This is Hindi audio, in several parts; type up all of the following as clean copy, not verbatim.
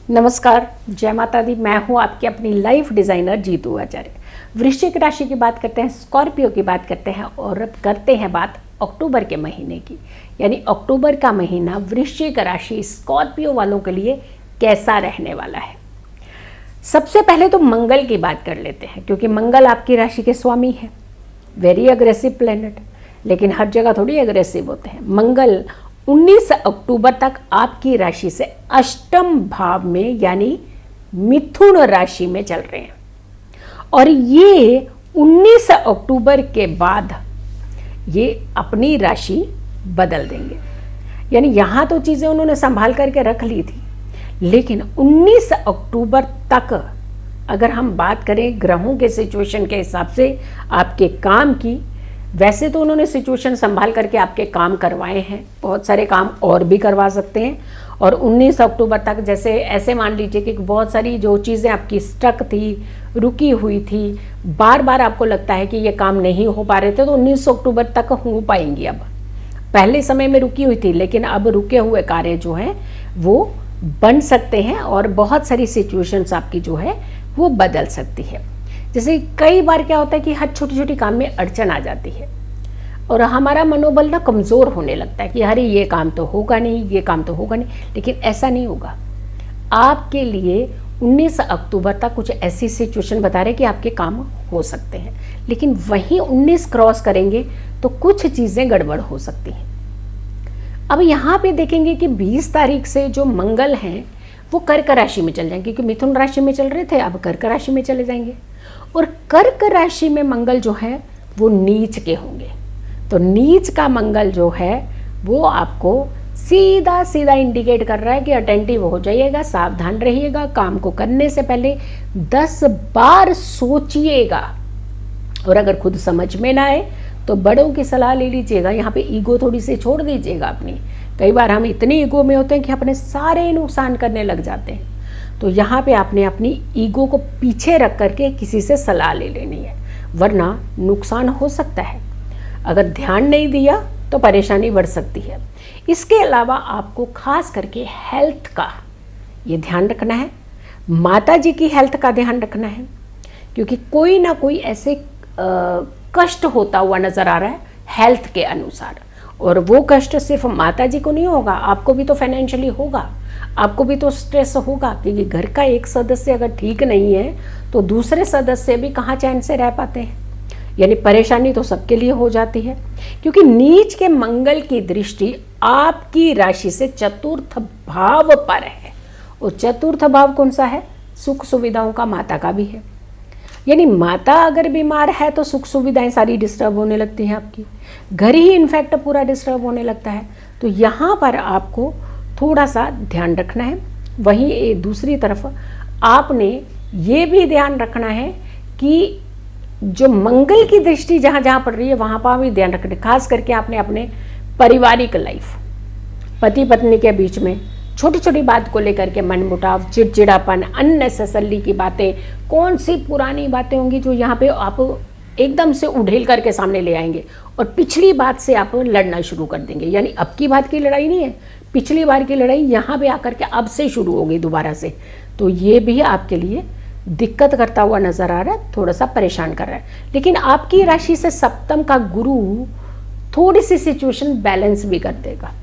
नमस्कार, जय माता दी। मैं हूँ आपकी अपनी लाइफ डिज़ाइनर जीतू आचार्य। वृश्चिक राशि की बात करते हैं, स्कॉर्पियो की बात करते हैं और अब करते हैं बात अक्टूबर के महीने की। यानी अक्टूबर का महीना वृश्चिक राशि स्कॉर्पियो वालों के लिए कैसा रहने वाला है। सबसे पहले तो मंगल की बात कर लेते हैं, क्योंकि मंगल आपकी राशि के स्वामी है। वेरी अग्रेसिव प्लेनेट, लेकिन हर जगह थोड़ी अग्रेसिव होते हैं। मंगल 19 अक्टूबर तक आपकी राशि से अष्टम भाव में यानी मिथुन राशि में चल रहे हैं और ये 19 अक्टूबर के बाद ये अपनी राशि बदल देंगे। यानी यहाँ तो चीज़ें उन्होंने संभाल करके रख ली थी, लेकिन 19 अक्टूबर तक अगर हम बात करें ग्रहों के सिचुएशन के हिसाब से आपके काम की, वैसे तो उन्होंने सिचुएशन संभाल करके आपके काम करवाए हैं, बहुत सारे काम और भी करवा सकते हैं। और 19 अक्टूबर तक जैसे ऐसे मान लीजिए कि बहुत सारी जो चीज़ें आपकी स्टक थी, रुकी हुई थी, बार बार आपको लगता है कि ये काम नहीं हो पा रहे थे, तो 19 अक्टूबर तक हो पाएंगी। अब पहले समय में रुकी हुई थी, लेकिन अब रुके हुए कार्य जो हैं वो बन सकते हैं और बहुत सारी सिचुएशंस आपकी जो है वो बदल सकती है। जैसे कई बार क्या होता है कि हर छोटी छोटी काम में अड़चन आ जाती है और हमारा मनोबल ना कमज़ोर होने लगता है कि अरे ये काम तो होगा नहीं, ये काम तो होगा नहीं। लेकिन ऐसा नहीं होगा। आपके लिए 19 अक्टूबर तक कुछ ऐसी सिचुएशन बता रहे कि आपके काम हो सकते हैं, लेकिन वहीं 19 क्रॉस करेंगे तो कुछ चीज़ें गड़बड़ हो सकती हैं। अब यहाँ पे देखेंगे कि 20 तारीख से जो मंगल हैं वो कर्क राशि में चल जाएंगे, क्योंकि मिथुन राशि में चल रहे थे, अब कर्क राशि में चले जाएंगे। और कर्क राशि में मंगल जो है वो नीच के होंगे। तो नीच का मंगल जो है वो आपको सीधा सीधा इंडिकेट कर रहा है कि अटेंटिव हो जाइएगा, सावधान रहिएगा, काम को करने से पहले 10 बार सोचिएगा और अगर खुद समझ में ना आए तो बड़ों की सलाह ले लीजिएगा। यहाँ पे ईगो थोड़ी सी छोड़ दीजिएगा अपनी। कई बार हम इतने ईगो में होते हैं कि अपने सारे नुकसान करने लग जाते हैं। तो यहाँ पे आपने अपनी ईगो को पीछे रख करके किसी से सलाह ले लेनी है, वरना नुकसान हो सकता है। अगर ध्यान नहीं दिया तो परेशानी बढ़ सकती है। इसके अलावा आपको खास करके हेल्थ का ये ध्यान रखना है, माता जी की हेल्थ का ध्यान रखना है, क्योंकि कोई ना कोई ऐसे कष्ट होता हुआ नज़र आ रहा है हेल्थ के अनुसार। और वो कष्ट सिर्फ माता जी को नहीं होगा, आपको भी तो फाइनेंशियली होगा, आपको भी तो स्ट्रेस होगा, क्योंकि घर का एक सदस्य अगर ठीक नहीं है तो दूसरे सदस्य भी कहाँ चैन से रह पाते हैं। यानी परेशानी तो सबके लिए हो जाती है, क्योंकि नीच के मंगल की दृष्टि आपकी राशि से चतुर्थ भाव पर है। और चतुर्थ भाव कौन सा है? सुख सुविधाओं का, माता का भी है। यानी माता अगर बीमार है तो सुख सुविधाएं सारी डिस्टर्ब होने लगती हैं, आपकी घर ही इनफैक्ट पूरा डिस्टर्ब होने लगता है। तो यहाँ पर आपको थोड़ा सा ध्यान रखना है। वहीं दूसरी तरफ आपने ये भी ध्यान रखना है कि जो मंगल की दृष्टि जहाँ जहाँ पड़ रही है वहाँ पर भी ध्यान रखना है। खास करके आपने अपने पारिवारिक लाइफ, पति पत्नी के बीच में छोटी छोटी बात को लेकर के मनमुटाव, चिड़चिड़ापन, अननेसेसरी की बातें, कौन सी पुरानी बातें होंगी जो यहाँ पे आप एकदम से उड़ेल करके सामने ले आएंगे और पिछली बात से आप लड़ना शुरू कर देंगे। यानी अब की बात की लड़ाई नहीं है, पिछली बार की लड़ाई यहाँ पे आकर के अब से शुरू होगी दोबारा से। तो ये भी आपके लिए दिक्कत करता हुआ नजर आ रहा है, थोड़ा सा परेशान कर रहा है। लेकिन आपकी राशि से सप्तम का गुरु थोड़ी सी सिचुएशन बैलेंस भी कर देगा,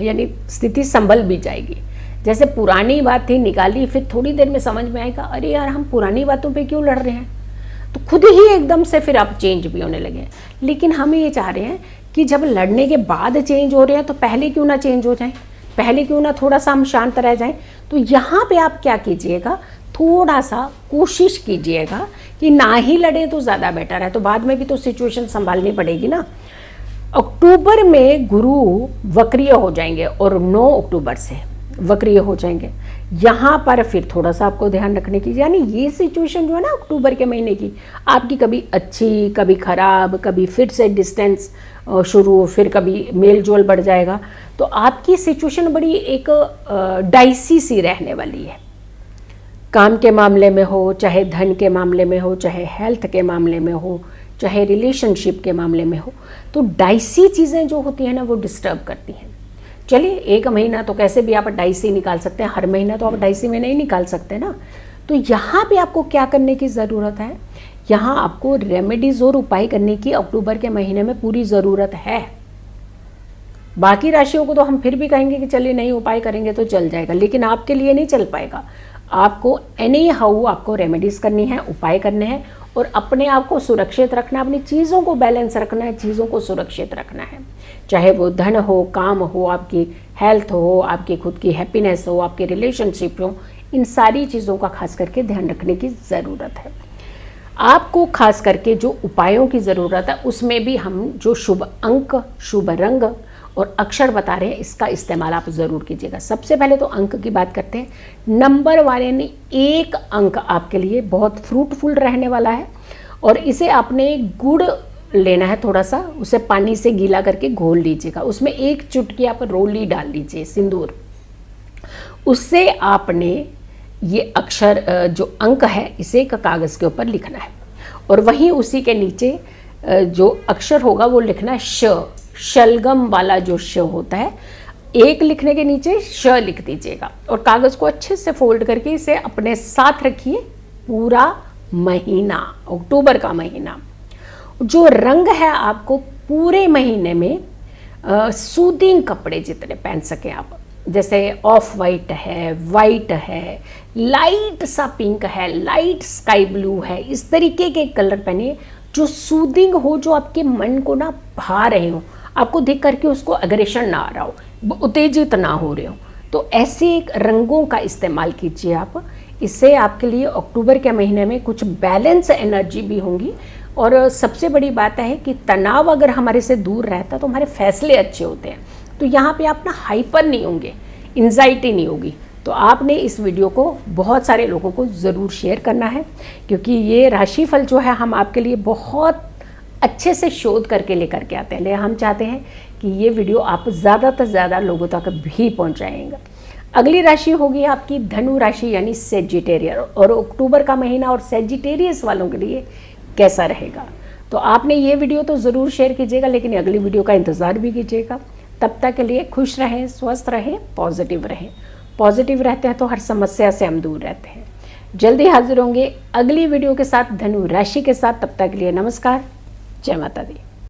यानी स्थिति संभल भी जाएगी। जैसे पुरानी बात थी निकाली, फिर थोड़ी देर में समझ में आएगा अरे यार हम पुरानी बातों पे क्यों लड़ रहे हैं, तो खुद ही एकदम से फिर आप चेंज भी होने लगे। लेकिन हम ये चाह रहे हैं कि जब लड़ने के बाद चेंज हो रहे हैं तो पहले क्यों ना चेंज हो जाए, पहले क्यों ना थोड़ा सा हम शांत रह जाएं। तो यहाँ पे आप क्या कीजिएगा, थोड़ा सा कोशिश कीजिएगा कि ना ही लड़ें तो ज़्यादा बेटर है। तो बाद में भी तो सिचुएशन संभालनी पड़ेगी ना। अक्टूबर में गुरु वक्रीय हो जाएंगे और 9 अक्टूबर से वक्रीय हो जाएंगे। यहाँ पर फिर थोड़ा सा आपको ध्यान रखने की, यानी ये सिचुएशन जो है ना अक्टूबर के महीने की, आपकी कभी अच्छी कभी खराब, कभी फिर से डिस्टेंस शुरू, फिर कभी मेल जोल बढ़ जाएगा। तो आपकी सिचुएशन बड़ी एक डाइसी सी रहने वाली है। काम के मामले में हो, चाहे धन के मामले में हो, चाहे हेल्थ के मामले में हो, चाहे रिलेशनशिप के मामले में हो, तो डाइसी चीज़ें जो होती हैं ना वो डिस्टर्ब करती हैं। चलिए 1 महीना तो कैसे भी आप 2.5 निकाल सकते हैं, हर महीना तो आप 2.5 में नहीं निकाल सकते ना। तो यहाँ पे आपको क्या करने की ज़रूरत है, यहाँ आपको रेमेडीज और उपाय करने की अक्टूबर के महीने में पूरी ज़रूरत है। बाकी राशियों को तो हम फिर भी कहेंगे कि चलिए नहीं उपाय करेंगे तो चल जाएगा, लेकिन आपके लिए नहीं चल पाएगा। आपको एनी हाउ आपको रेमेडीज़ करनी है, उपाय करने हैं और अपने आप को सुरक्षित रखना है, अपनी चीज़ों को बैलेंस रखना है, चीज़ों को सुरक्षित रखना है। चाहे वो धन हो, काम हो, आपकी हेल्थ हो, आपकी खुद की हैप्पीनेस हो, आपके रिलेशनशिप हो, इन सारी चीज़ों का खास करके ध्यान रखने की ज़रूरत है। आपको खास करके जो उपायों की ज़रूरत है उसमें भी हम जो शुभ अंक, शुभ रंग और अक्षर बता रहे हैं, इसका इस्तेमाल आप ज़रूर कीजिएगा। सबसे पहले तो अंक की बात करते हैं। नंबर वाले ने 1 अंक आपके लिए बहुत फ्रूटफुल रहने वाला है और इसे आपने गुड़ लेना है, थोड़ा सा उसे पानी से गीला करके घोल लीजिएगा, उसमें 1 चुटकी आप रोली डाल लीजिए, सिंदूर। उससे आपने ये अक्षर जो अंक है इसे एक कागज़ के ऊपर लिखना है और वहीं उसी के नीचे जो अक्षर होगा वो लिखना है श, शलगम वाला जो श होता है। 1 लिखने के नीचे श लिख दीजिएगा और कागज़ को अच्छे से फोल्ड करके इसे अपने साथ रखिए पूरा महीना, अक्टूबर का महीना। जो रंग है आपको पूरे महीने में सूदिंग कपड़े जितने पहन सके आप, जैसे ऑफ वाइट है, वाइट है, लाइट सा पिंक है, लाइट स्काई ब्लू है, इस तरीके के कलर पहने जो सूदिंग हो, जो आपके मन को ना भा रहे हो, आपको देख करके उसको अग्रेशन ना आ रहा हो, उत्तेजित ना हो रहे हो। तो ऐसे एक रंगों का इस्तेमाल कीजिए आप। इससे आपके लिए अक्टूबर के महीने में कुछ बैलेंस एनर्जी भी होंगी और सबसे बड़ी बात है कि तनाव अगर हमारे से दूर रहता तो हमारे फैसले अच्छे होते हैं। तो यहाँ पे आप ना हाइपर नहीं होंगे, एंजाइटी नहीं होगी। तो आपने इस वीडियो को बहुत सारे लोगों को ज़रूर शेयर करना है, क्योंकि ये राशिफल जो है हम आपके लिए बहुत अच्छे से शोध करके लेकर के आते हैं। लेकिन हम चाहते हैं कि ये वीडियो आप ज़्यादा से ज़्यादा लोगों तक भी पहुँचाएंगे। अगली राशि होगी आपकी धनु राशि यानी सेजिटेरियस, और अक्टूबर का महीना और सेजिटेरियस वालों के लिए कैसा रहेगा। तो आपने ये वीडियो तो ज़रूर शेयर कीजिएगा, लेकिन अगली वीडियो का इंतज़ार भी कीजिएगा। तब तक के लिए खुश रहें, स्वस्थ रहें, पॉजिटिव रहें। पॉजिटिव रहते हैं तो हर समस्या से हम दूर रहते हैं। जल्दी हाजिर होंगे अगली वीडियो के साथ, धनु राशि के साथ। तब तक के लिए नमस्कार, जय माता दी।